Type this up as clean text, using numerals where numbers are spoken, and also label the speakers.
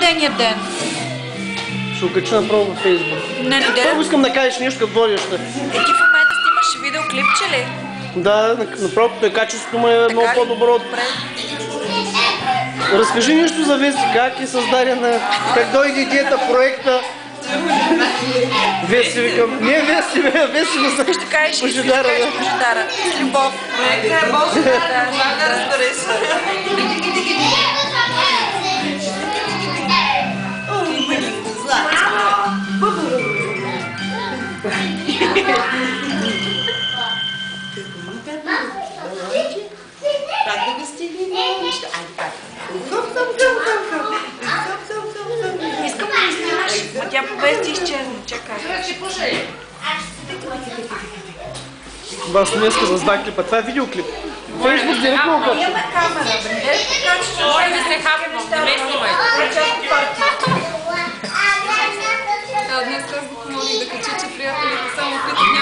Speaker 1: рождения ден?
Speaker 2: Ще окача направо във Фейсбук.
Speaker 1: На неделя?
Speaker 2: Първо искам да кажеш нещо като водеща.
Speaker 1: Ти в момента снимаш видеоклипче ли?
Speaker 2: Да, направо качеството му е много по-добро. Разкажи нещо за Веси, как е създадена, как дойде идеята, проекта. Веси викам. Не Веси, Веси го съм.
Speaker 1: Ще кажеш
Speaker 2: Божидара.
Speaker 1: Божидара. С любов.
Speaker 3: Проекта е Божидара. Да, разбереш. Как да го стигне? Айде, как?
Speaker 1: Искам да снимаш, но тя повести изчезна. Чакай.
Speaker 2: Вас днеска за клипа. Това е видеоклип. Фейсбук директно окачва.
Speaker 1: Имаме камера, бе.
Speaker 4: Моля да се хапвам, не снимай.
Speaker 5: Днес аз го помолих да кача, че приятелите само питат